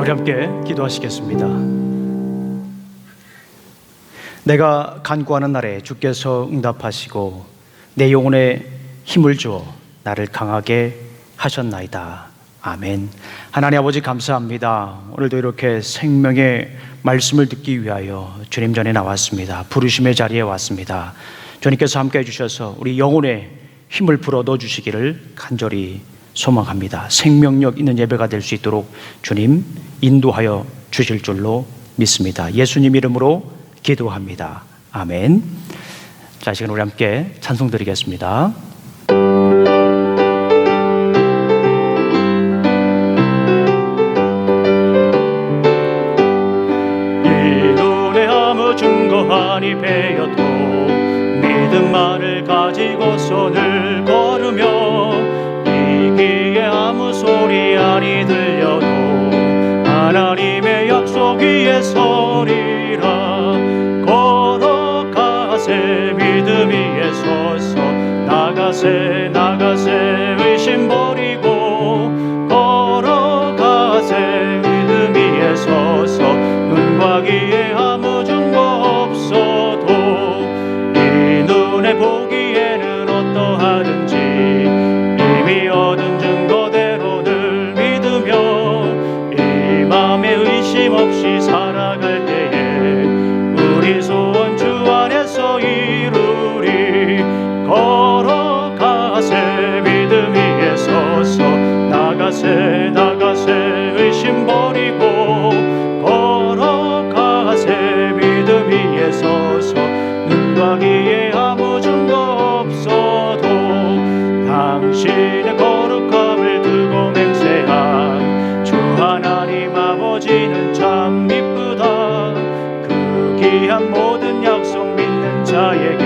우리 함께 기도하시겠습니다. 내가 간구하는 날에 주께서 응답하시고 내 영혼에 힘을 주어 나를 강하게 하셨나이다. 아멘. 하나님 아버지 감사합니다. 오늘도 이렇게 생명의 말씀을 듣기 위하여 주님 전에 나왔습니다. 부르심의 자리에 왔습니다. 주님께서 함께 해주셔서 우리 영혼에 힘을 불어 넣어주시기를 간절히 소망합니다. 생명력 있는 예배가 될 수 있도록 주님 인도하여 주실 줄로 믿습니다. 예수님 이름으로 기도합니다. 아멘. 자, 시간 우리 함께 찬송 드리겠습니다. 이 눈에 아무 증거하니 배어도 믿음만을 가지고 손을 걸으며 이기에 아무 소리 아니 들려도 하나님의 약속 위에 서리라. 걸어가세 믿음 위에 서서 나가세 의심 버리고 걸어가세 믿음 위에 서서 눈과 귀에 아무 증거 없어도 이 눈에 보기에는 어떠하든지 이미 얻은 증거대로 늘 믿으며 이 맘에 의심 없이 살아갈 때에 우리 소원 주 안에서 이루리. 걸어가세 믿음 위에 서서 나가세 의심 버리고 걸어가세 믿음 위에 서서 눈과 귀에 아무 증거 없어도 당신의 거룩함을 두고 맹세한 주 하나님 아버지는 참 기쁘다. 그 귀한 모든 약속 믿는 자에게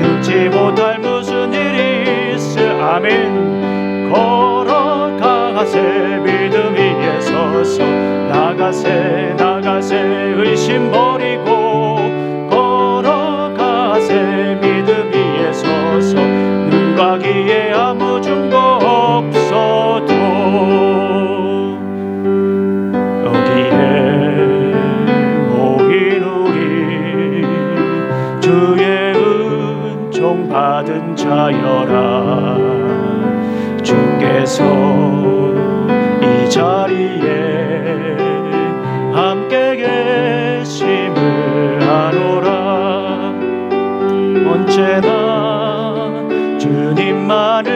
능치 못할 무슨 일이 있을. 아멘. 걸어가세 믿음 위에 서서 나가세 의심 버리고 걸어가세 믿음 위에 서서 눈과 귀에 아무 증거 없어도 여기에 모인 우리 주의 은총 받은 자여라. 주께서 이 자리에 함께 계심을 아노라. 언제나 주님만을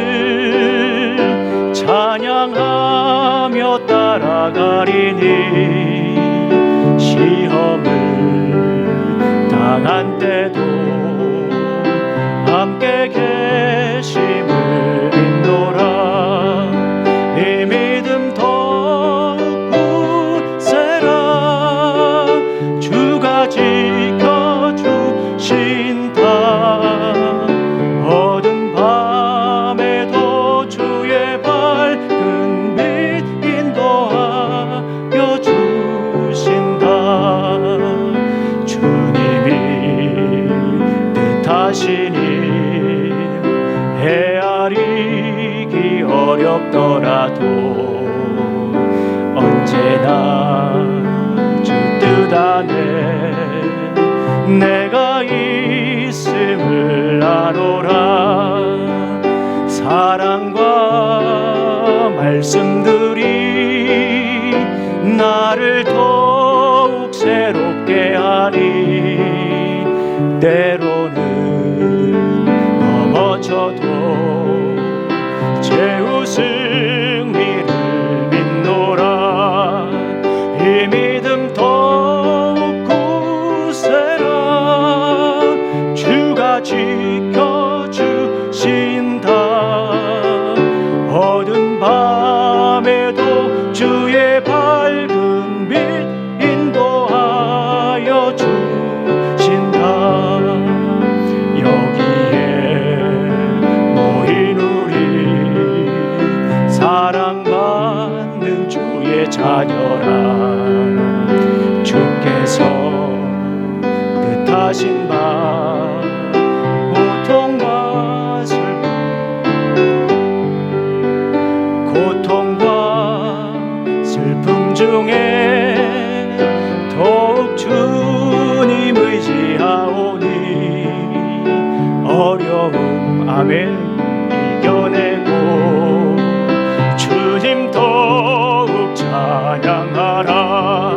찬양하며 따라가리니 시험을 당한 때도 함께 계심을 믿노라. 이 믿음 더욱 굳세라. 주가 지켜주신다. 어두운 밤에도 주의 밝은 빛 인도하여 주신다. 주님이 뜻하시니 헤아리기 어렵더라도 언제나 주 뜻 안에 내가 있음을 아노라. 사랑과 말씀들이 나를 더욱 새롭게 하니 때로는 넘어져도 최후 승리를 믿노라. 이 믿음 더욱 굳세라. 주가 지켜주신다. 어두운 밤에도 주의 밝은 빛 인도하여 주신다. 여기에 모인 우리 사랑받는 주의 자녀라. 주께서 뜻하신 바 고통과 슬픔 중에 더욱 주님 의지하오니 어려움 아멘 이겨내고 주님 더욱 찬양하라.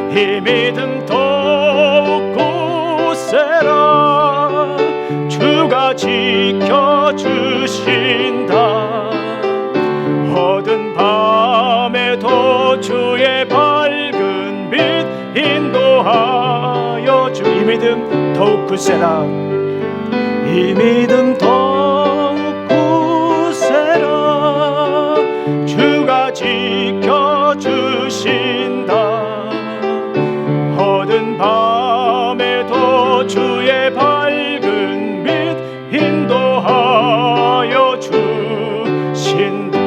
이 믿음 더욱 굳세라. 주가 지켜주신다. 어두운 밤에도 주의 밝은 빛 인도하여 주. 이 믿음 더욱 굳세라. 이 믿음 더욱 굳세라. 주가 지켜주신다. 어두운 밤에도 주의 밝은 빛 인도하여 주신다.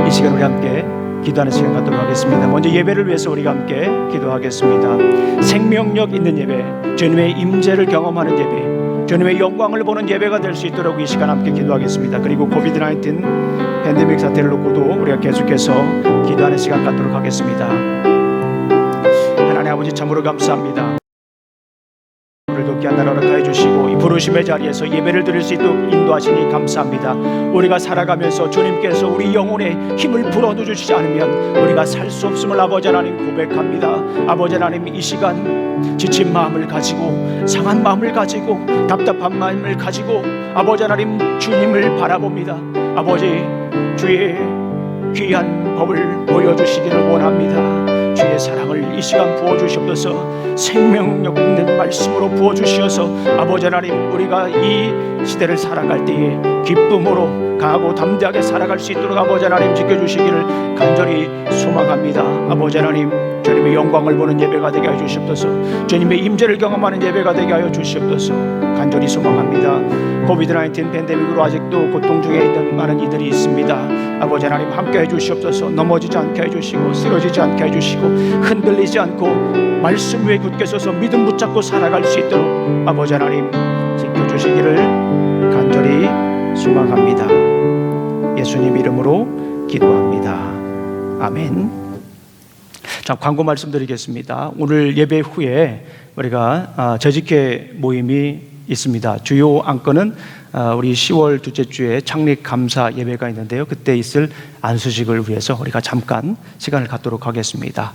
이 시간 우리 함께 기도하는 시간 갖도록 하겠습니다. 먼저 예배를 위해서 우리가 함께 기도하겠습니다. 생명력 있는 예배, 주님의 임재를 경험하는 예배, 주님의 영광을 보는 예배가 될 수 있도록 이 시간 함께 기도하겠습니다. 그리고 코비드-19 팬데믹 사태를 놓고도 우리가 계속해서 기도하는 시간 갖도록 하겠습니다. 하나님 아버지 참으로 감사합니다. 오늘도 귀한 나라 허락하여 주시고 이 부르심의 자리에서 예배를 드릴 수 있도록 인도하시니 감사합니다. 우리가 살아가면서 주님께서 우리 영혼에 힘을 불어넣어주시지 않으면 우리가 살 수 없음을 아버지 하나님 고백합니다. 아버지 하나님 이 시간 지친 마음을 가지고 상한 마음을 가지고 답답한 마음을 가지고 아버지 하나님 주님을 바라봅니다. 아버지 주의 귀한 법을 보여주시기를 원합니다. 주의 사랑을 이 시간 부어주시옵소서. 생명력 있는 말씀으로 부어주시어서 아버지 하나님 우리가 이 시대를 살아갈 때에 기쁨으로 강하고 담대하게 살아갈 수 있도록 아버지 하나님 지켜주시기를 간절히 소망합니다. 아버지 하나님 주님의 영광을 보는 예배가 되게 하여 주시옵소서. 주님의 임재를 경험하는 예배가 되게 하여 주시옵소서. 간절히 소망합니다. 코비드-19 팬데믹으로 아직도 고통 중에 있는 많은 이들이 있습니다. 아버지 하나님 함께 해주시옵소서. 넘어지지 않게 해주시고 쓰러지지 않게 해주시고 흔들리지 않고 말씀 위에 굳게 서서 믿음 붙잡고 살아갈 수 있도록 아버지 하나님 지켜주시기를 간절히 소망합니다. 예수님 이름으로 기도합니다. 아멘. 자, 광고 말씀드리겠습니다. 오늘 예배 후에 우리가 재직회 모임이 있습니다. 주요 안건은 우리 10월 둘째 주에 창립 감사 예배가 있는데요. 그때 있을 안수식을 위해서 우리가 잠깐 시간을 갖도록 하겠습니다.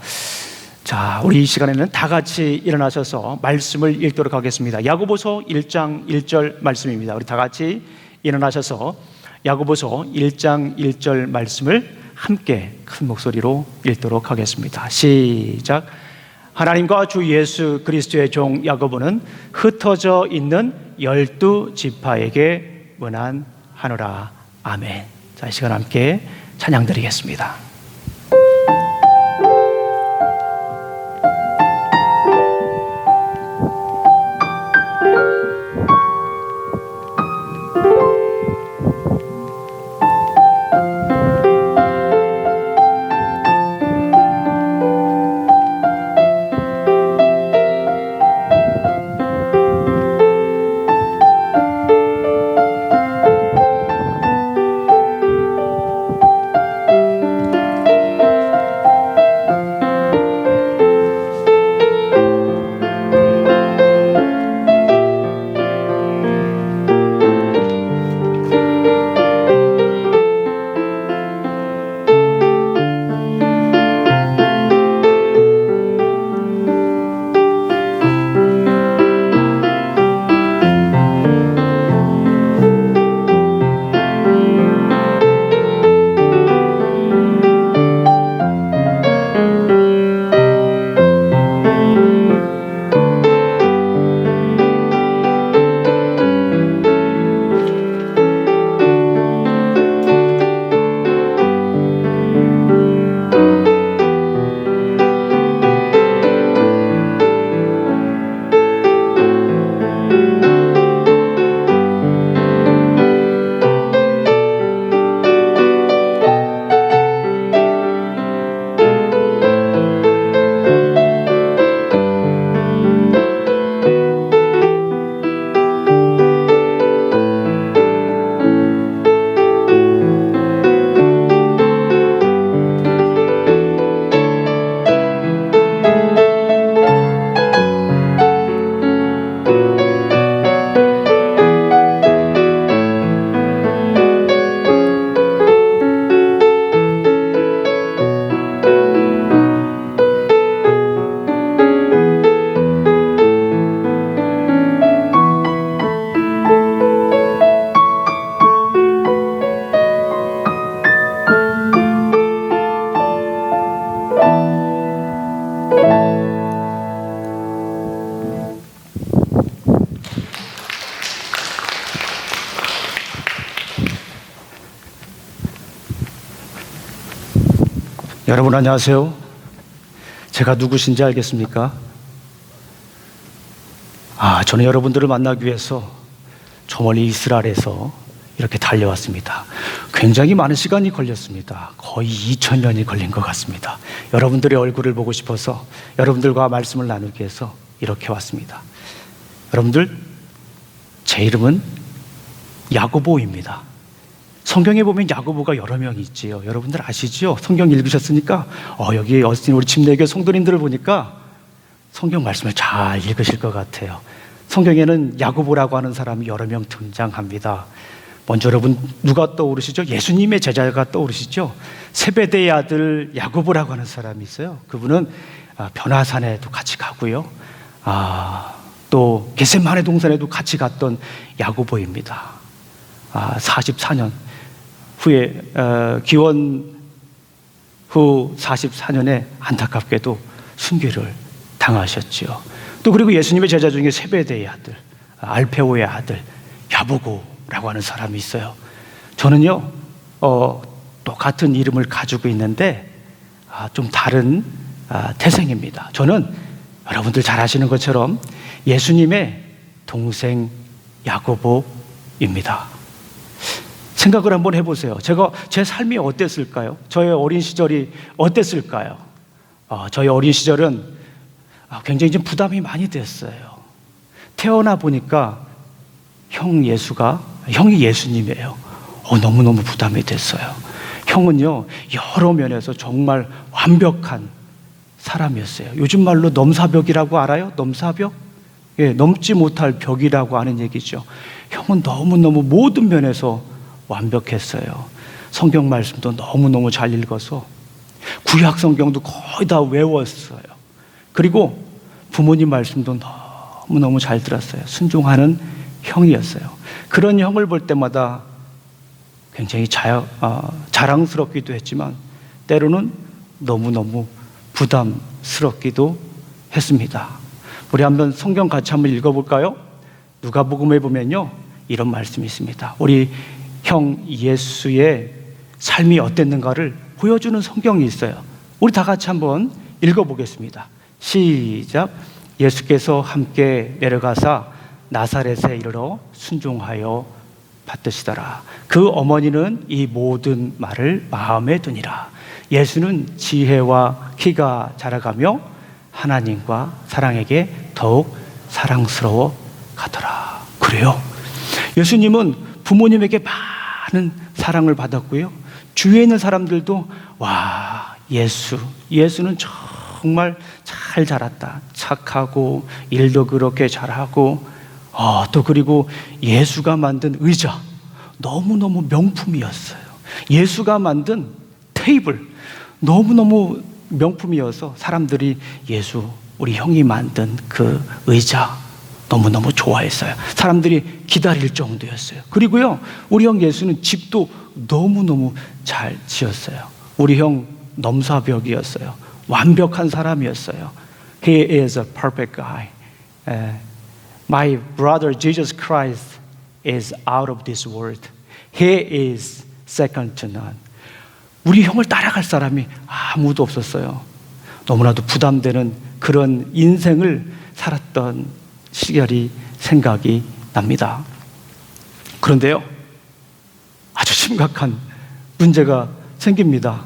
자, 우리 이 시간에는 다 같이 일어나셔서 말씀을 읽도록 하겠습니다. 야고보서 1장 1절 말씀입니다. 우리 다 같이 일어나셔서 야고보서 1장 1절 말씀을 함께 큰 목소리로 읽도록 하겠습니다. 시작. 하나님과 주 예수 그리스도의 종 야고보는 흩어져 있는 12지파에게 문안하노라. 아멘. 자, 이 시간 함께 찬양 드리겠습니다. 여러분 안녕하세요. 제가 누구신지 알겠습니까? 저는 여러분들을 만나기 위해서 저 멀리 이스라엘에서 이렇게 달려왔습니다. 굉장히 많은 시간이 걸렸습니다. 거의 2000년이 걸린 것 같습니다. 여러분들의 얼굴을 보고 싶어서 여러분들과 말씀을 나누기 위해서 이렇게 왔습니다. 여러분들, 제 이름은 야고보입니다. 성경에 보면 야고보가 여러 명이 있지요. 여러분들 아시죠? 성경 읽으셨으니까 여기 어스틴 우리 침례교 성도님들을 보니까 성경 말씀을 잘 읽으실 것 같아요. 성경에는 야고보라고 하는 사람이 여러 명 등장합니다. 먼저 여러분 누가 떠오르시죠? 예수님의 제자가 떠오르시죠? 세베대의 아들 야고보라고 하는 사람이 있어요. 그분은 변화산에도 같이 가고요. 또 겟세마네 동산에도 같이 갔던 야고보입니다. 44년 후에 기원 후 44년에 안타깝게도 순교를 당하셨지요. 또 그리고 예수님의 제자 중에 세베대의 아들 알페오의 아들 야보고라고 하는 사람이 있어요. 저는요 똑같은 이름을 가지고 있는데 좀 다른 태생입니다. 저는 여러분들 잘 아시는 것처럼 예수님의 동생 야고보입니다. 생각을 한번 해보세요. 제 삶이 어땠을까요? 저의 어린 시절이 어땠을까요? 저의 어린 시절은 굉장히 좀 부담이 많이 됐어요. 태어나 보니까 형이 예수님이에요. 너무너무 부담이 됐어요. 형은요 여러 면에서 정말 완벽한 사람이었어요. 요즘 말로 넘사벽이라고 알아요? 넘사벽? 넘지 못할 벽이라고 하는 얘기죠. 형은 너무너무 모든 면에서 완벽했어요. 성경 말씀도 너무너무 잘 읽어서 구약 성경도 거의 다 외웠어요. 그리고 부모님 말씀도 너무너무 잘 들었어요. 순종하는 형이었어요. 그런 형을 볼 때마다 굉장히 자랑스럽기도 했지만 때로는 너무너무 부담스럽기도 했습니다. 우리 한번 성경 같이 한번 읽어볼까요? 누가복음에 보면요 이런 말씀이 있습니다. 우리 형 예수의 삶이 어땠는가를 보여주는 성경이 있어요. 우리 다 같이 한번 읽어보겠습니다. 시작. 예수께서 함께 내려가사 나사렛에 이르러 순종하여 받으시더라. 그 어머니는 이 모든 말을 마음에 두니라. 예수는 지혜와 키가 자라가며 하나님과 사랑에게 더욱 사랑스러워 가더라. 그래요. 예수님은 부모님에게 많은 사랑을 받았고요. 주위에 있는 사람들도 예수는 정말 잘 자랐다. 착하고 일도 그렇게 잘하고 또 그리고 예수가 만든 의자 너무너무 명품이었어요. 예수가 만든 테이블 너무너무 명품이어서 사람들이 우리 형이 만든 그 의자 너무너무 좋아했어요. 사람들이 기다릴 정도였어요. 그리고요 우리 형 예수는 집도 너무너무 잘 지었어요. 우리 형 넘사벽이었어요. 완벽한 사람이었어요. He is a perfect guy. My brother Jesus Christ is out of this world. He is second to none. 우리 형을 따라갈 사람이 아무도 없었어요. 너무나도 부담되는 그런 인생을 살았던 시절이 생각이 납니다. 그런데요, 아주 심각한 문제가 생깁니다.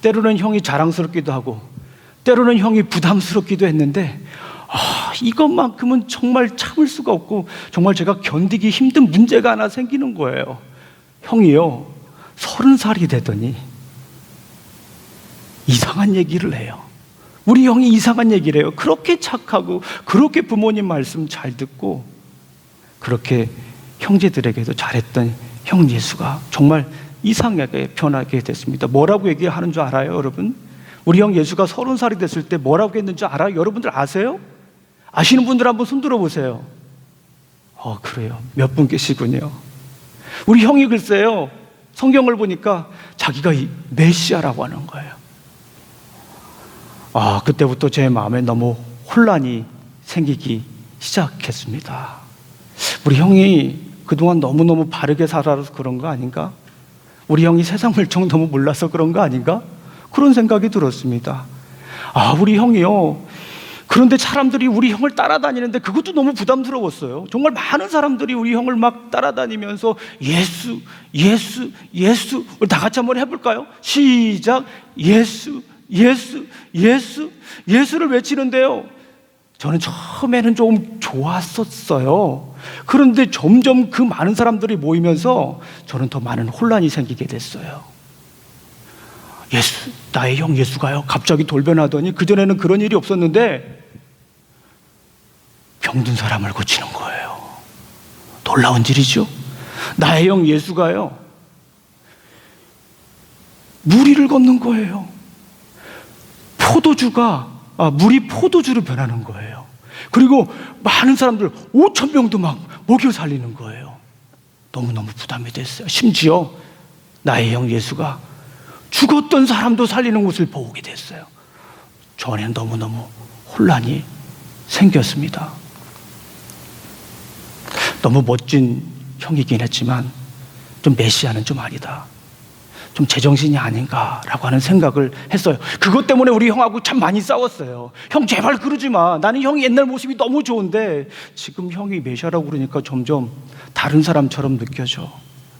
때로는 형이 자랑스럽기도 하고 때로는 형이 부담스럽기도 했는데 이것만큼은 정말 참을 수가 없고 정말 제가 견디기 힘든 문제가 하나 생기는 거예요. 형이요 30살이 되더니 이상한 얘기를 해요. 우리 형이 이상한 얘기를 해요. 그렇게 착하고 그렇게 부모님 말씀 잘 듣고 그렇게 형제들에게도 잘했던 형 예수가 정말 이상하게 변하게 됐습니다. 뭐라고 얘기하는 줄 알아요, 여러분? 우리 형 예수가 30살이 됐을 때 뭐라고 했는지 알아요? 여러분들 아세요? 아시는 분들 한번 손 들어보세요. 그래요. 몇 분 계시군요. 우리 형이 글쎄요, 성경을 보니까 자기가 이 메시아라고 하는 거예요. 그때부터 제 마음에 너무 혼란이 생기기 시작했습니다. 우리 형이 그동안 너무너무 바르게 살아서 그런 거 아닌가? 우리 형이 세상 물정 너무 몰라서 그런 거 아닌가? 그런 생각이 들었습니다. 우리 형이요. 그런데 사람들이 우리 형을 따라다니는데 그것도 너무 부담스러웠어요. 정말 많은 사람들이 우리 형을 막 따라다니면서 예수, 예수, 예수. 우리 다 같이 한번 해볼까요? 시작. 예수, 예수, 예수, 예수를 외치는데요. 저는 처음에는 좀 좋았었어요. 그런데 점점 그 많은 사람들이 모이면서 저는 더 많은 혼란이 생기게 됐어요. 예수, 나의 형 예수가요. 갑자기 돌변하더니 그전에는 그런 일이 없었는데 병든 사람을 고치는 거예요. 놀라운 일이죠. 나의 형 예수가요. 물 위를 걷는 거예요. 물이 포도주로 변하는 거예요. 그리고 많은 사람들 5,000명도 막 먹여 살리는 거예요. 너무너무 부담이 됐어요. 심지어 나의 형 예수가 죽었던 사람도 살리는 것을 보게 됐어요. 저 안에는 너무너무 혼란이 생겼습니다. 너무 멋진 형이긴 했지만 좀 메시아는 좀 아니다. 좀 제정신이 아닌가라고 하는 생각을 했어요. 그것 때문에 우리 형하고 참 많이 싸웠어요. 형 제발 그러지 마. 나는 형이 옛날 모습이 너무 좋은데 지금 형이 메시아라고 그러니까 점점 다른 사람처럼 느껴져.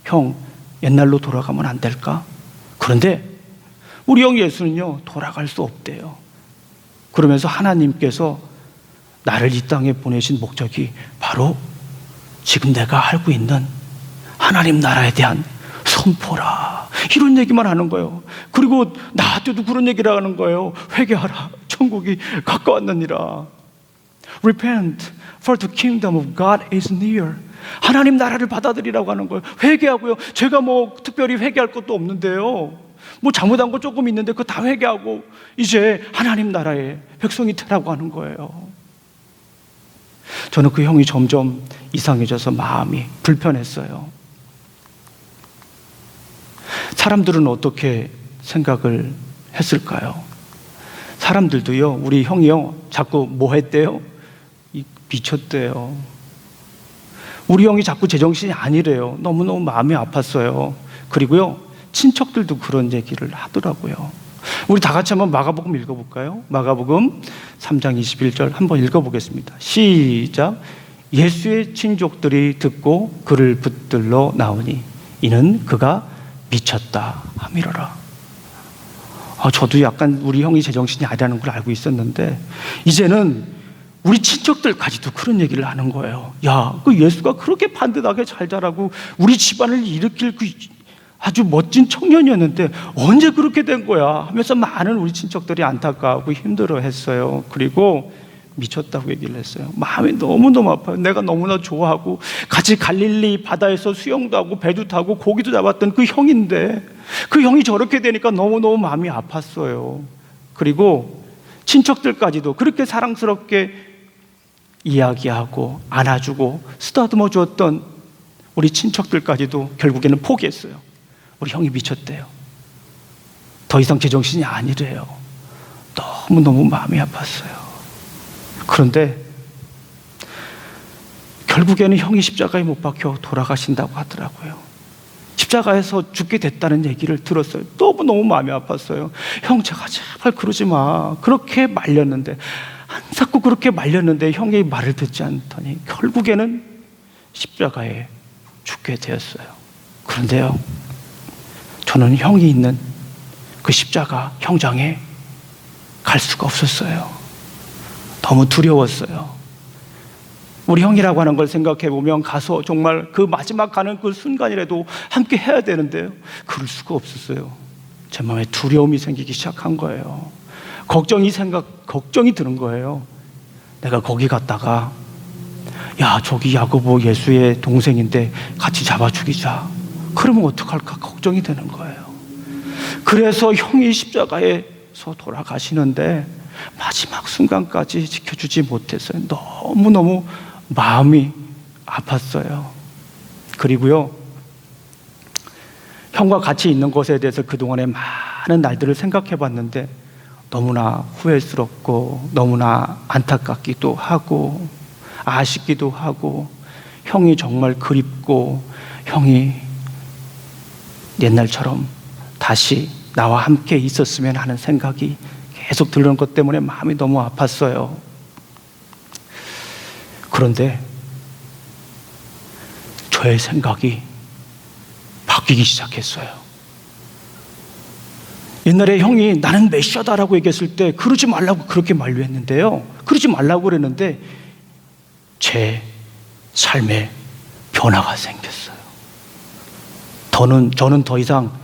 형 옛날로 돌아가면 안 될까? 그런데 우리 형 예수는요 돌아갈 수 없대요. 그러면서 하나님께서 나를 이 땅에 보내신 목적이 바로 지금 내가 알고 있는 하나님 나라에 대한 선포라, 이런 얘기만 하는 거예요. 그리고 나한테도 그런 얘기를 하는 거예요. 회개하라, 천국이 가까웠느니라. Repent, for the kingdom of God is near. 하나님 나라를 받아들이라고 하는 거예요. 회개하고요. 제가 뭐 특별히 회개할 것도 없는데요. 뭐 잘못한 거 조금 있는데 그거 다 회개하고 이제 하나님 나라의 백성이 되라고 하는 거예요. 저는 그 형이 점점 이상해져서 마음이 불편했어요. 사람들은 어떻게 생각을 했을까요? 사람들도요, 우리 형이요, 자꾸 뭐 했대요? 미쳤대요. 우리 형이 자꾸 제정신이 아니래요. 너무너무 마음이 아팠어요. 그리고요, 친척들도 그런 얘기를 하더라고요. 우리 다 같이 한번 마가복음 읽어볼까요? 마가복음 3장 21절 한번 읽어보겠습니다. 시작. 예수의 친족들이 듣고 그를 붙들러 나오니 이는 그가 미쳤다 함이로라. 저도 약간 우리 형이 제정신이 아니라는 걸 알고 있었는데 이제는 우리 친척들까지도 그런 얘기를 하는 거예요. 야, 그 예수가 그렇게 반듯하게 잘 자라고 우리 집안을 일으킬 그 아주 멋진 청년이었는데 언제 그렇게 된 거야 하면서 많은 우리 친척들이 안타까워하고 힘들어했어요. 그리고 미쳤다고 얘기를 했어요. 마음이 너무너무 아파요. 내가 너무나 좋아하고 같이 갈릴리 바다에서 수영도 하고 배도 타고 고기도 잡았던 그 형인데 그 형이 저렇게 되니까 너무너무 마음이 아팠어요. 그리고 친척들까지도 그렇게 사랑스럽게 이야기하고 안아주고 쓰다듬어 주었던 우리 친척들까지도 결국에는 포기했어요. 우리 형이 미쳤대요. 더 이상 제정신이 아니래요. 너무너무 마음이 아팠어요. 그런데 결국에는 형이 십자가에 못 박혀 돌아가신다고 하더라고요. 십자가에서 죽게 됐다는 얘기를 들었어요. 너무 마음이 아팠어요. 형 제가 제발 그러지 마. 그렇게 말렸는데 자꾸 그렇게 말렸는데 형이 말을 듣지 않더니 결국에는 십자가에 죽게 되었어요. 그런데요, 저는 형이 있는 그 십자가 형장에 갈 수가 없었어요. 너무 두려웠어요. 우리 형이라고 하는 걸 생각해 보면 가서 정말 그 마지막 가는 그 순간이라도 함께 해야 되는데요, 그럴 수가 없었어요. 제 마음에 두려움이 생기기 시작한 거예요. 걱정이 드는 거예요. 내가 거기 갔다가 야, 저기 야고보 예수의 동생인데 같이 잡아 죽이자. 그러면 어떡할까 걱정이 되는 거예요. 그래서 형이 십자가에서 돌아가시는데 마지막 순간까지 지켜주지 못했어요. 너무너무 마음이 아팠어요. 그리고요, 형과 같이 있는 것에 대해서 그동안의 많은 날들을 생각해 봤는데 너무나 후회스럽고 너무나 안타깝기도 하고 아쉽기도 하고 형이 정말 그립고 형이 옛날처럼 다시 나와 함께 있었으면 하는 생각이 계속 들는 것 때문에 마음이 너무 아팠어요. 그런데 저의 생각이 바뀌기 시작했어요. 옛날에 형이 나는 메시아다라고 얘기했을 때 그러지 말라고 그렇게 만류했는데요. 그러지 말라고 그랬는데 제 삶에 변화가 생겼어요. 저는 더 이상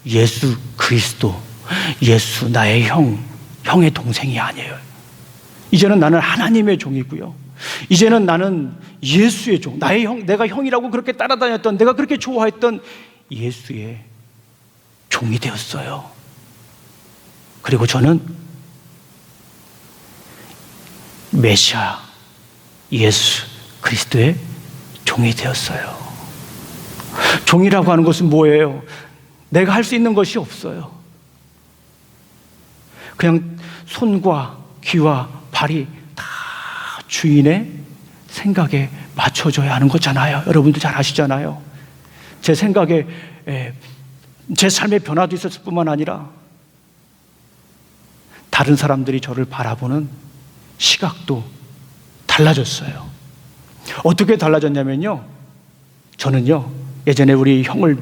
예수 그리스도, 예수 나의 형의 동생이 아니에요. 이제는 나는 하나님의 종이고요. 이제는 나는 예수의 종, 나의 형, 내가 형이라고 그렇게 따라다녔던, 내가 그렇게 좋아했던 예수의 종이 되었어요. 그리고 저는 메시아 예수 그리스도의 종이 되었어요. 종이라고 하는 것은 뭐예요? 내가 할 수 있는 것이 없어요. 그냥 손과 귀와 발이 다 주인의 생각에 맞춰져야 하는 거잖아요. 여러분들 잘 아시잖아요. 제 생각에 제 삶의 변화도 있었을 뿐만 아니라 다른 사람들이 저를 바라보는 시각도 달라졌어요. 어떻게 달라졌냐면요, 저는요 예전에 우리 형을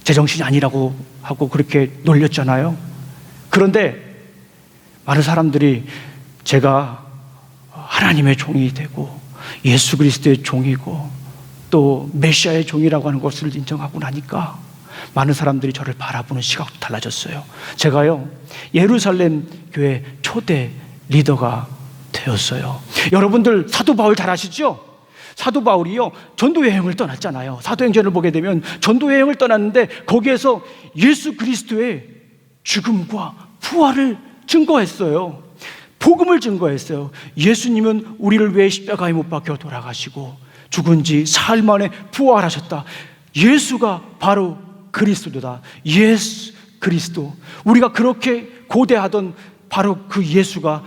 제정신이 아니라고 하고 그렇게 놀렸잖아요. 그런데 많은 사람들이 제가 하나님의 종이 되고 예수 그리스도의 종이고 또 메시아의 종이라고 하는 것을 인정하고 나니까 많은 사람들이 저를 바라보는 시각도 달라졌어요. 제가요 예루살렘 교회 초대 리더가 되었어요. 여러분들 사도 바울 잘 아시죠? 사도 바울이요 전도 여행을 떠났잖아요. 사도행전을 보게 되면 전도 여행을 떠났는데 거기에서 예수 그리스도의 죽음과 부활을 증거했어요. 복음을 증거했어요. 예수님은 우리를 위해 십자가에 못 박혀 돌아가시고 죽은 지 사흘 만에 부활하셨다. 예수가 바로 그리스도다. 예수 그리스도, 우리가 그렇게 고대하던 바로 그 예수가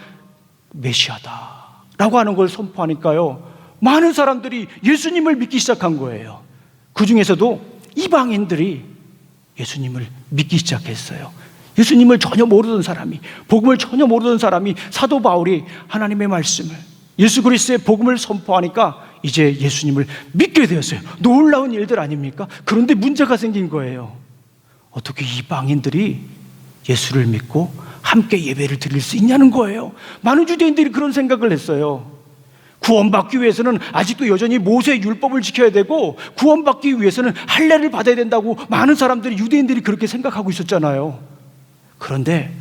메시아다 라고 하는 걸 선포하니까요 많은 사람들이 예수님을 믿기 시작한 거예요. 그 중에서도 이방인들이 예수님을 믿기 시작했어요. 예수님을 전혀 모르던 사람이, 복음을 전혀 모르던 사람이 사도 바울이 하나님의 말씀을, 예수 그리스도의 복음을 선포하니까 이제 예수님을 믿게 되었어요. 놀라운 일들 아닙니까? 그런데 문제가 생긴 거예요. 어떻게 이방인들이 예수를 믿고 함께 예배를 드릴 수 있냐는 거예요. 많은 유대인들이 그런 생각을 했어요. 구원받기 위해서는 아직도 여전히 모세의 율법을 지켜야 되고 구원받기 위해서는 할례를 받아야 된다고 많은 사람들이, 유대인들이 그렇게 생각하고 있었잖아요. 그런데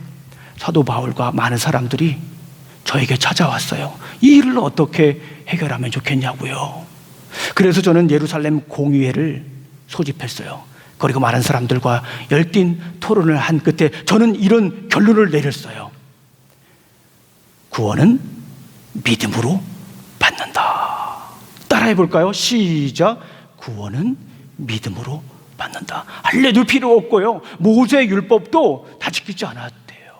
사도 바울과 많은 사람들이 저에게 찾아왔어요. 이 일을 어떻게 해결하면 좋겠냐고요. 그래서 저는 예루살렘 공의회를 소집했어요. 그리고 많은 사람들과 열띤 토론을 한 끝에 저는 이런 결론을 내렸어요. 구원은 믿음으로 받는다. 따라해 볼까요? 시작. 구원은 믿음으로 받는다. 할례도 필요 없고요, 모세의 율법도 다 지키지 않았대요.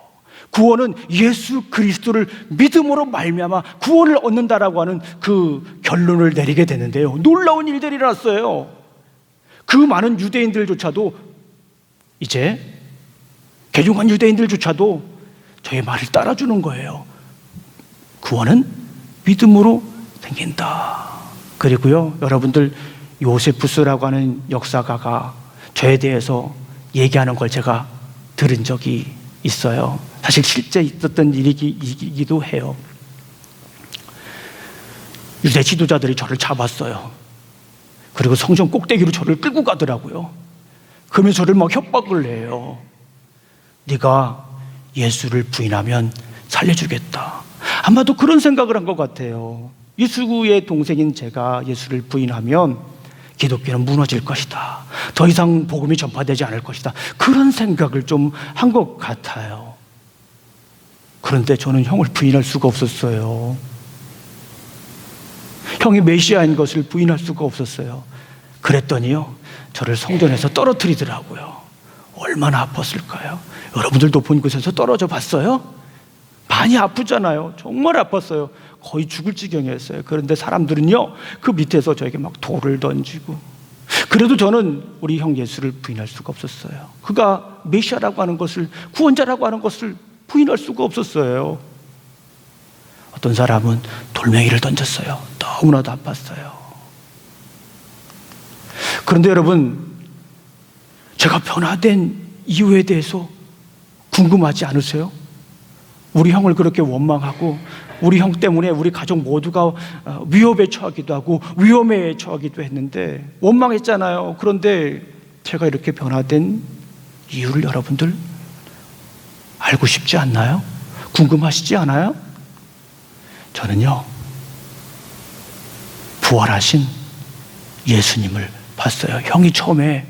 구원은 예수 그리스도를 믿음으로 말미암아 구원을 얻는다라고 하는 그 결론을 내리게 되는데요, 놀라운 일들이 일어났어요. 그 많은 유대인들조차도, 이제 개종한 유대인들조차도 저의 말을 따라주는 거예요. 구원은 믿음으로 생긴다. 그리고요, 여러분들 요세푸스라고 하는 역사가가 저에 대해서 얘기하는 걸 제가 들은 적이 있어요. 사실 실제 있었던 일이기도 해요. 유대 지도자들이 저를 잡았어요. 그리고 성전 꼭대기로 저를 끌고 가더라고요. 그러면서 저를 막 협박을 해요. 네가 예수를 부인하면 살려주겠다. 아마도 그런 생각을 한 것 같아요. 예수의 동생인 제가 예수를 부인하면 기독교는 무너질 것이다. 더 이상 복음이 전파되지 않을 것이다. 그런 생각을 좀 한 것 같아요. 그런데 저는 형을 부인할 수가 없었어요. 형이 메시아인 것을 부인할 수가 없었어요. 그랬더니요, 저를 성전에서 떨어뜨리더라고요. 얼마나 아팠을까요? 여러분들 높은 곳에서 떨어져 봤어요? 많이 아프잖아요. 정말 아팠어요. 거의 죽을 지경이었어요. 그런데 사람들은요, 그 밑에서 저에게 막 돌을 던지고, 그래도 저는 우리 형 예수를 부인할 수가 없었어요. 그가 메시아라고 하는 것을, 구원자라고 하는 것을 부인할 수가 없었어요. 어떤 사람은 돌멩이를 던졌어요. 너무나도 아팠어요. 그런데 여러분, 제가 변화된 이유에 대해서 궁금하지 않으세요? 우리 형을 그렇게 원망하고 우리 형 때문에 우리 가족 모두가 위협에 처하기도 하고 위험에 처하기도 했는데 원망했잖아요. 그런데 제가 이렇게 변화된 이유를 여러분들 알고 싶지 않나요? 궁금하시지 않아요? 저는요, 부활하신 예수님을 봤어요. 형이 처음에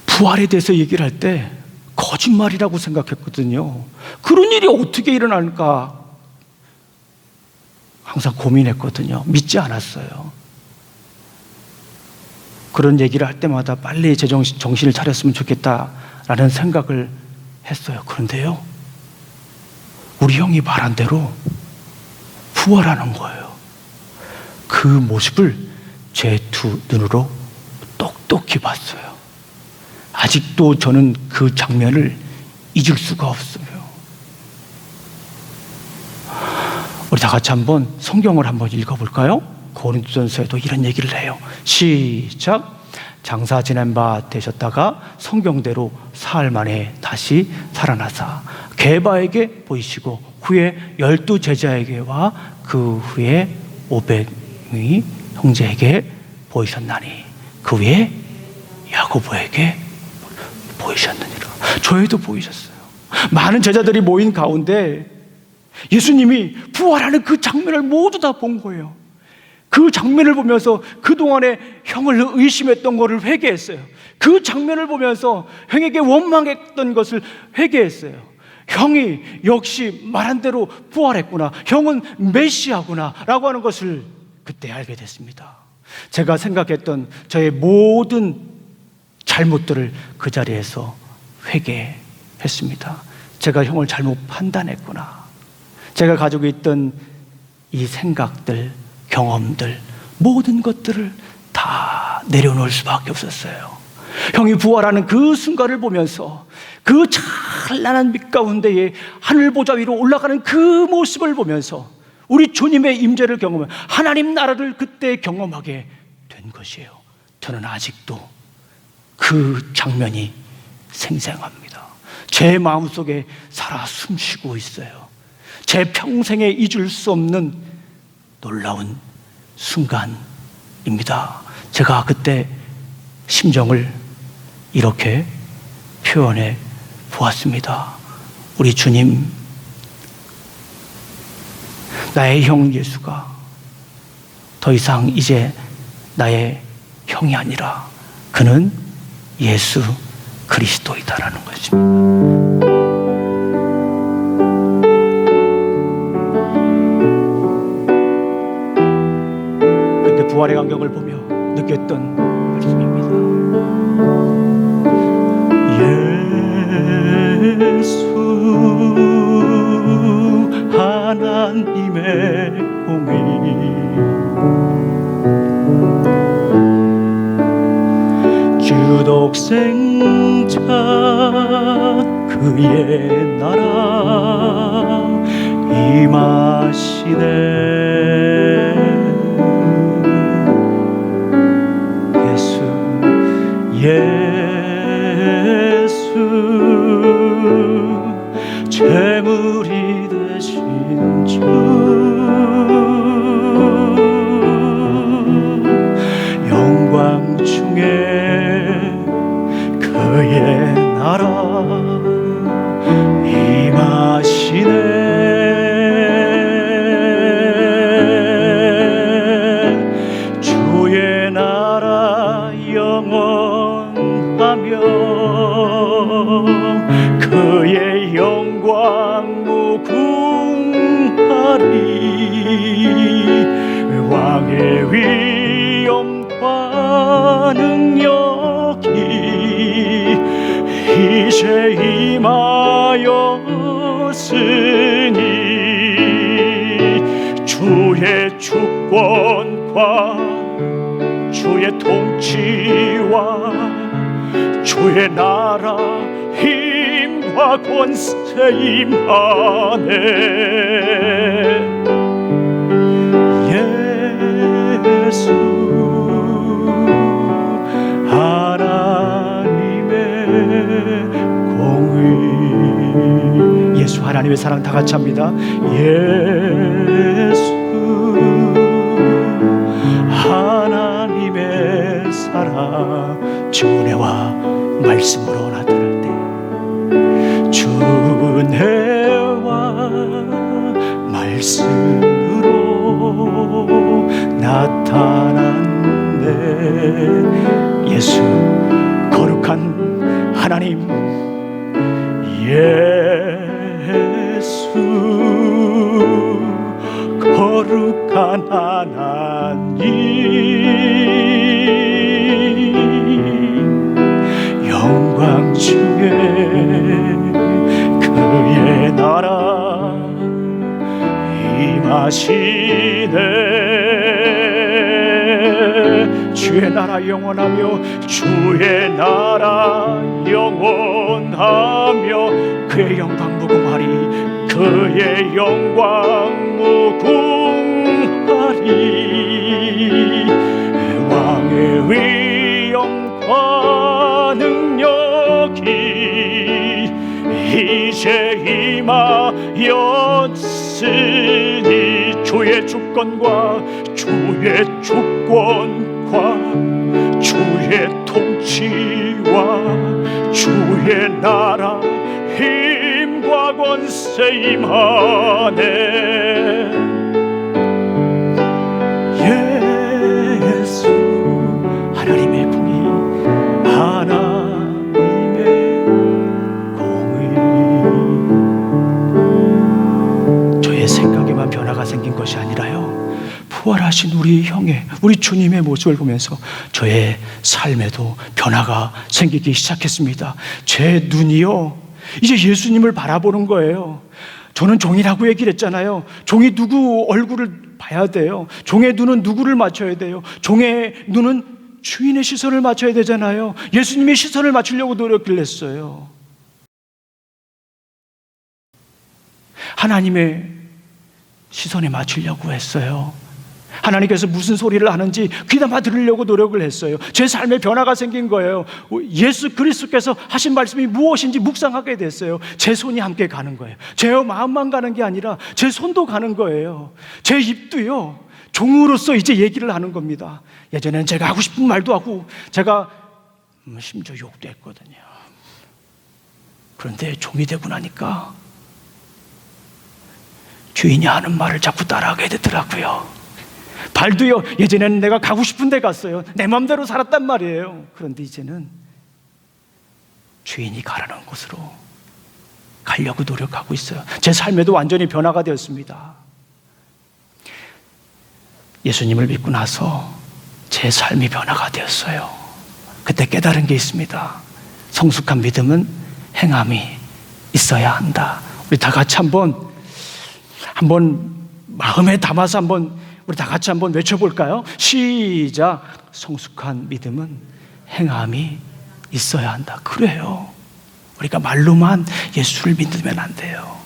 부활에 대해서 얘기를 할 때 거짓말이라고 생각했거든요. 그런 일이 어떻게 일어날까 항상 고민했거든요. 믿지 않았어요. 그런 얘기를 할 때마다 빨리 제 정신을 차렸으면 좋겠다라는 생각을 했어요. 그런데요, 우리 형이 말한 대로 부활하는 거예요. 그 모습을 제 두 눈으로 똑똑히 봤어요. 아직도 저는 그 장면을 잊을 수가 없어요. 우리 다 같이 한번 성경을 한번 읽어볼까요? 고린도전서에도 이런 얘기를 해요. 시작. 장사 지낸 바 되셨다가 성경대로 사흘 만에 다시 살아나사 게바에게 보이시고 후에 12 제자에게와 그 후에 500의 형제에게 보이셨나니 그 후에 야고보에게 보이셨느니라. 저에도 보이셨어요. 많은 제자들이 모인 가운데 예수님이 부활하는 그 장면을 모두 다 본 거예요. 그 장면을 보면서 그동안에 형을 의심했던 것을 회개했어요. 그 장면을 보면서 형에게 원망했던 것을 회개했어요. 형이 역시 말한 대로 부활했구나, 형은 메시아구나 라고 하는 것을 그때 알게 됐습니다. 제가 생각했던 저의 모든 잘못들을 그 자리에서 회개했습니다. 제가 형을 잘못 판단했구나. 제가 가지고 있던 이 생각들, 경험들, 모든 것들을 다 내려놓을 수밖에 없었어요. 형이 부활하는 그 순간을 보면서 그 찬란한 빛 가운데에 하늘 보좌 위로 올라가는 그 모습을 보면서 우리 주님의 임재를 경험한 하나님 나라를 그때 경험하게 된 것이에요. 저는 아직도 그 장면이 생생합니다. 제 마음속에 살아 숨쉬고 있어요. 제 평생에 잊을 수 없는 놀라운 순간입니다. 제가 그때 심정을 이렇게 표현해 보았습니다. 우리 주님, 나의 형 예수가 더 이상 이제 나의 형이 아니라 그는 예수 그리스도이다라는 것입니다. 그때 부활의 광경을 보며 느꼈던 말씀입니다. 예수 하나님의 공의 주 독생자 그의 나라 임하시네. 예수 제물이 되신 주 영광 중에 그의 나라 임하시네. 주의 나라 영원하며 그의 영광 무궁하리. 왕의 위엄과 능력이 이제 임하였으니 주의 주권과 주의 주의 통치와 주의 나라 힘과 권세 임하네. 예수 하나님의 공의. 예수 하나님의 사랑 다 같이 합니다. 예수 하나님의 사랑 주 은혜와 말씀으로 나타날 때, 주 은혜와 말씀으로 나타났네. 예수 거룩한 하나님, 예수 거룩한 하나님, 영광 중에 그의 나라 임하시네. 주의 나라 영원하며 주의 나라 영원하며 그의 영광 무궁하리, 그의 영광 무궁하리. 왕의 위엄과 능력이 이제 임하였으니, 주의 주권과 주의 주권과 주의 통치와 주의 나라 힘과 권세 임하네. 예수 하나님의 공의, 하나님의 공의. 저의 생각에만 변화가 생긴 것이 아니라요, 부활하신 우리 형의, 우리 주님의 모습을 보면서 저의 삶에도 변화가 생기기 시작했습니다. 제 눈이요, 이제 예수님을 바라보는 거예요. 저는 종이라고 얘기를 했잖아요. 종이 누구 얼굴을 봐야 돼요. 종의 눈은 누구를 맞춰야 돼요. 종의 눈은 주인의 시선을 맞춰야 되잖아요. 예수님의 시선을 맞추려고 노력을 했어요. 하나님의 시선에 맞추려고 했어요. 하나님께서 무슨 소리를 하는지 귀담아 들으려고 노력을 했어요. 제 삶에 변화가 생긴 거예요. 예수 그리스도께서 하신 말씀이 무엇인지 묵상하게 됐어요. 제 손이 함께 가는 거예요. 제 마음만 가는 게 아니라 제 손도 가는 거예요. 제 입도요, 종으로서 이제 얘기를 하는 겁니다. 예전에는 제가 하고 싶은 말도 하고, 제가 심지어 욕도 했거든요. 그런데 종이 되고 나니까 주인이 하는 말을 자꾸 따라하게 되더라고요. 발도요, 예전에는 내가 가고 싶은 데 갔어요. 내 마음대로 살았단 말이에요. 그런데 이제는 주인이 가라는 곳으로 가려고 노력하고 있어요. 제 삶에도 완전히 변화가 되었습니다. 예수님을 믿고 나서 제 삶이 변화가 되었어요. 그때 깨달은 게 있습니다. 성숙한 믿음은 행함이 있어야 한다. 우리 다 같이 한번 마음에 담아서 우리 다 같이 한번 외쳐볼까요? 시작. 성숙한 믿음은 행함이 있어야 한다. 그래요. 우리가 말로만 예수를 믿으면 안 돼요.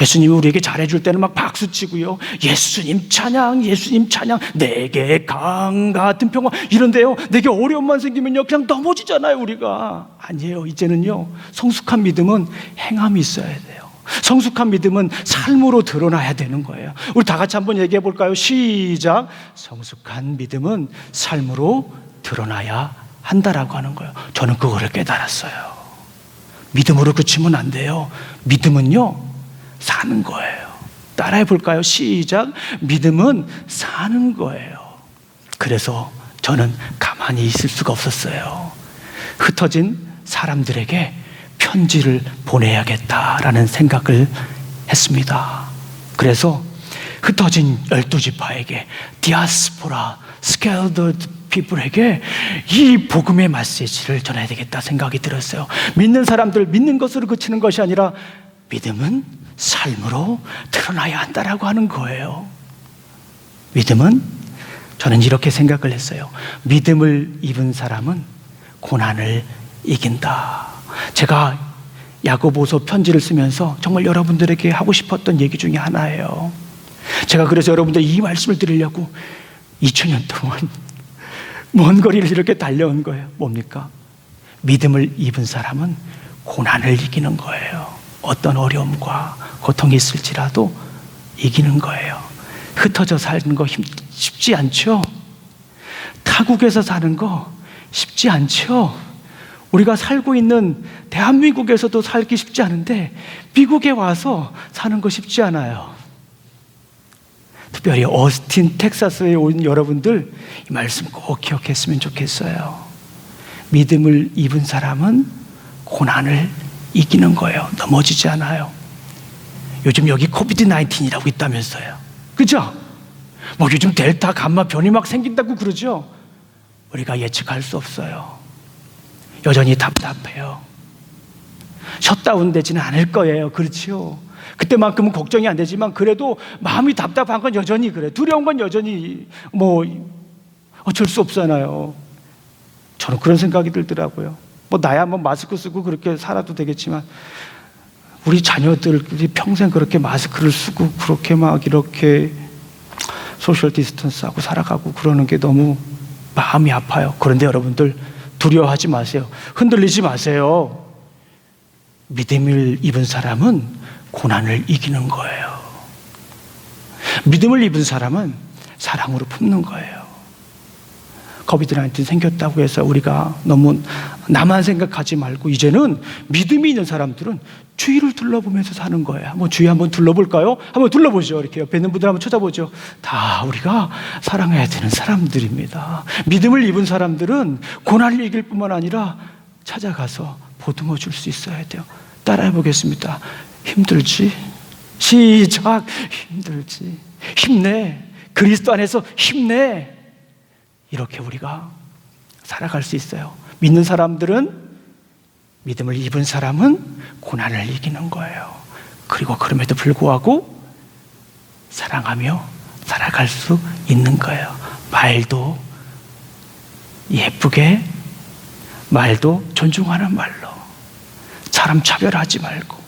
예수님이 우리에게 잘해줄 때는 막 박수치고요, 예수님 찬양, 예수님 찬양, 내게 강 같은 평화 이런데요, 내게 어려움만 생기면요 그냥 넘어지잖아요. 우리가 아니에요. 이제는요, 성숙한 믿음은 행함이 있어야 돼요. 성숙한 믿음은 삶으로 드러나야 되는 거예요. 우리 다 같이 한번 얘기해 볼까요? 시작. 성숙한 믿음은 삶으로 드러나야 한다라고 하는 거예요. 저는 그거를 깨달았어요. 믿음으로 그치면 안 돼요. 믿음은요, 사는 거예요. 따라해 볼까요? 시작. 믿음은 사는 거예요. 그래서 저는 가만히 있을 수가 없었어요. 흩어진 사람들에게 편지를 보내야겠다라는 생각을 했습니다. 그래서 흩어진 12지파에게, 디아스포라, scattered people에게 이 복음의 메시지를 전해야 되겠다 생각이 들었어요. 믿는 사람들, 믿는 것으로 그치는 것이 아니라 믿음은 삶으로 드러나야 한다라고 하는 거예요. 믿음은 저는 이렇게 생각을 했어요. 믿음을 입은 사람은 고난을 이긴다. 제가 야고보서 편지를 쓰면서 정말 여러분들에게 하고 싶었던 얘기 중에 하나예요. 제가 그래서 여러분들 이 말씀을 드리려고 2000년 동안 먼 거리를 이렇게 달려온 거예요. 뭡니까? 믿음을 입은 사람은 고난을 이기는 거예요. 어떤 어려움과 고통이 있을지라도 이기는 거예요. 흩어져 사는 거 쉽지 않죠? 타국에서 사는 거 쉽지 않죠? 우리가 살고 있는 대한민국에서도 살기 쉽지 않은데 미국에 와서 사는 거 쉽지 않아요. 특별히 어스틴, 텍사스에 온 여러분들 이 말씀 꼭 기억했으면 좋겠어요. 믿음을 입은 사람은 고난을 이기는 거예요. 넘어지지 않아요. 요즘 여기 코비드-19이라고 있다면서요. 그죠? 뭐 요즘 델타, 감마 변이 막 생긴다고 그러죠? 우리가 예측할 수 없어요. 여전히 답답해요. 셧다운 되지는 않을 거예요. 그렇죠? 그때만큼은 걱정이 안 되지만 그래도 마음이 답답한 건 여전히 그래. 두려운 건 여전히 뭐 어쩔 수 없잖아요. 저는 그런 생각이 들더라고요. 뭐 나야 뭐 마스크 쓰고 그렇게 살아도 되겠지만 우리 자녀들이 평생 그렇게 마스크를 쓰고 그렇게 막 이렇게 소셜 디스턴스하고 살아가고 그러는 게 너무 마음이 아파요. 그런데 여러분들 두려워하지 마세요. 흔들리지 마세요. 믿음을 입은 사람은 고난을 이기는 거예요. 믿음을 입은 사람은 사랑으로 품는 거예요. 코비드-19 생겼다고 해서 우리가 너무 나만 생각하지 말고 이제는 믿음이 있는 사람들은 주위를 둘러보면서 사는 거예요. 한번 주위 한번 둘러볼까요? 한번 둘러보죠. 이렇게 옆에 있는 분들 한번 쳐다보죠. 다 우리가 사랑해야 되는 사람들입니다. 믿음을 입은 사람들은 고난을 이길 뿐만 아니라 찾아가서 보듬어 줄 수 있어야 돼요. 따라해 보겠습니다. 힘들지? 시작. 힘들지. 힘내. 그리스도 안에서 힘내. 이렇게 우리가 살아갈 수 있어요. 믿는 사람들은, 믿음을 입은 사람은 고난을 이기는 거예요. 그리고 그럼에도 불구하고 사랑하며 살아갈 수 있는 거예요. 말도 예쁘게, 말도 존중하는 말로, 사람 차별하지 말고.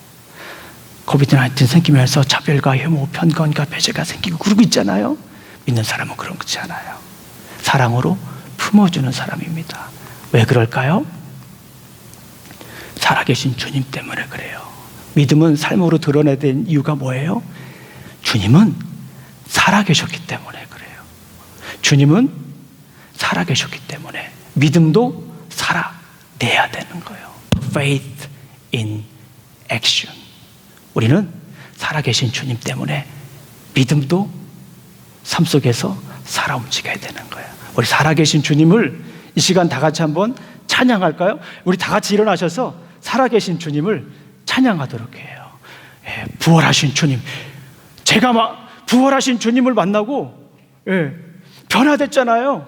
코비드-19 생기면서 차별과 혐오, 편견과 배제가 생기고 그러고 있잖아요. 믿는 사람은 그런 거지 않아요. 사랑으로 품어주는 사람입니다. 왜 그럴까요? 살아계신 주님 때문에 그래요. 믿음은 삶으로 드러내야 되는 이유가 뭐예요? 주님은 살아계셨기 때문에 그래요. 주님은 살아계셨기 때문에 믿음도 살아내야 되는 거예요. Faith in action. 우리는 살아계신 주님 때문에 믿음도 삶 속에서 살아 움직여야 되는 거예요. 우리 살아계신 주님을 이 시간 다 같이 한번 찬양할까요? 우리 다 같이 일어나셔서 살아계신 주님을 찬양하도록 해요. 예, 부활하신 주님. 제가 막 부활하신 주님을 만나고 변화됐잖아요.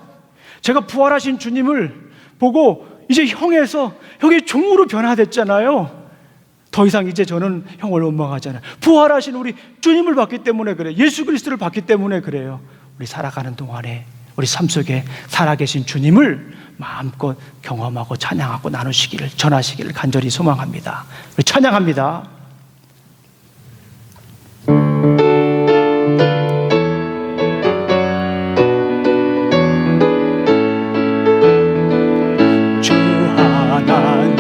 제가 부활하신 주님을 보고 이제 형에서 형의 종으로 변화됐잖아요. 더 이상 이제 저는 형을 원망하잖아요. 부활하신 우리 주님을 봤기 때문에 그래요. 예수 그리스도를 봤기 때문에 그래요. 우리 살아가는 동안에 우리 삶 속에 살아계신 주님을 마음껏 경험하고 찬양하고 나누시기를, 전하시기를 간절히 소망합니다. 우리 찬양합니다. 주 하나님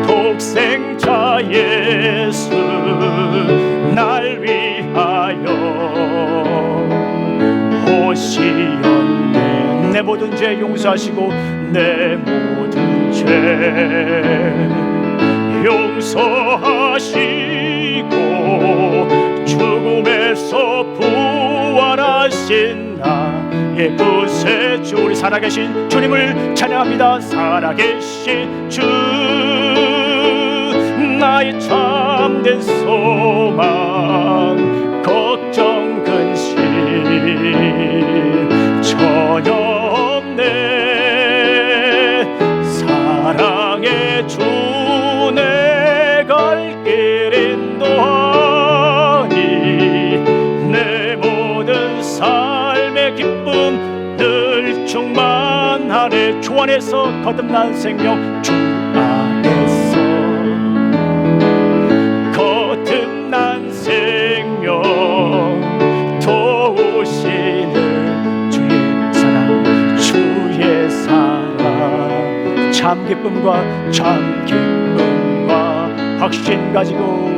독생자 예수 날 위하여 오시었네. 내 모든 죄 용서하시고 내 모든 죄 용서하시고 죽음에서 부활하신 나의 구세주. 우리 살아계신 주님을 찬양합니다. 살아계신 주 나의 참된 소망 걱정 근심 전혀 없네. 사랑의 주 내 갈 길 인도하니 내 모든 삶 안에 주 안에서 거듭난 생명, 주 안에서 거듭난 생명, 도우시는 주의 사랑, 참 기쁨과 참 기쁨과 확신 가지고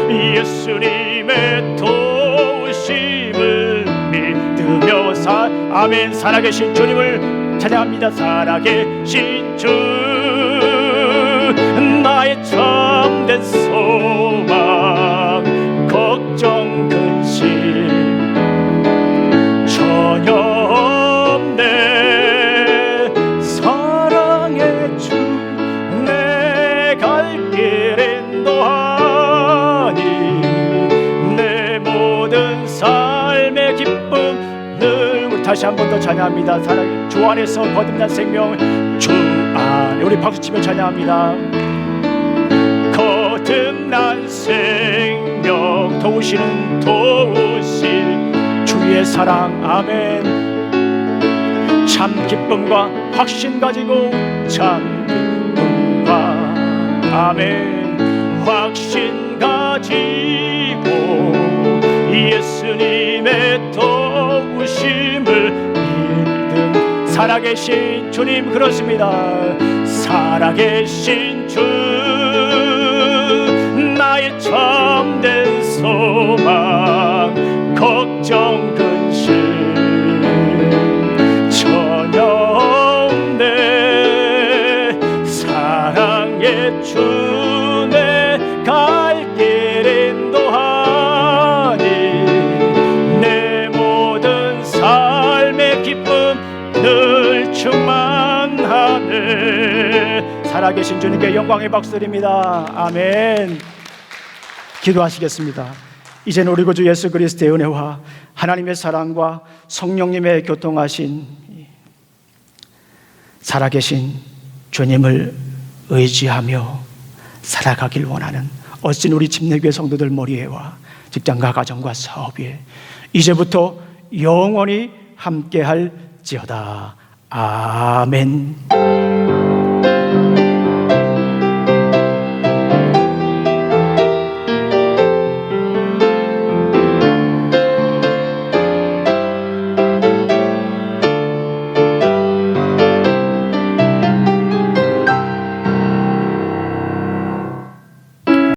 예수님의 도우심을 믿으며 아멘. 살아계신 주님을 찬양합니다. 살아계신 주, 나의 참된 소망, 걱정 근심 전혀 없네. 사랑의 주, 내 갈 길 인도하니, 내 모든 삶의 기쁨 늘. 우리 다시 한 번 더 찬양합니다. 사랑의 주 안에서 거듭난 생명, 주 안에. 우리 박수치며 찬양합니다. 거듭난 생명, 도우시는 도우신 주의 사랑, 아멘. 참 기쁨과 확신 가지고 참 기쁨과 아멘, 확신 가지고 예수님의 도우심을 믿는 살아계신 주님. 그렇습니다. 살아계신 주, 나의 참된 소망, 걱정 근심 전혀 없네. 사랑의 주, 내 갈 길 인도하니, 내 모든 삶의 기쁨 늘 충만하네. 살아계신 주님께 영광의 박수드립니다. 아멘. 기도하시겠습니다. 이제는 우리 구주 예수 그리스도의 은혜와 하나님의 사랑과 성령님의 교통하신 살아계신 주님을 의지하며 살아가길 원하는 어신 우리 침례교회 성도들 머리에와 직장과 가정과 사업 위에 이제부터 영원히 함께할지어다. 아멘.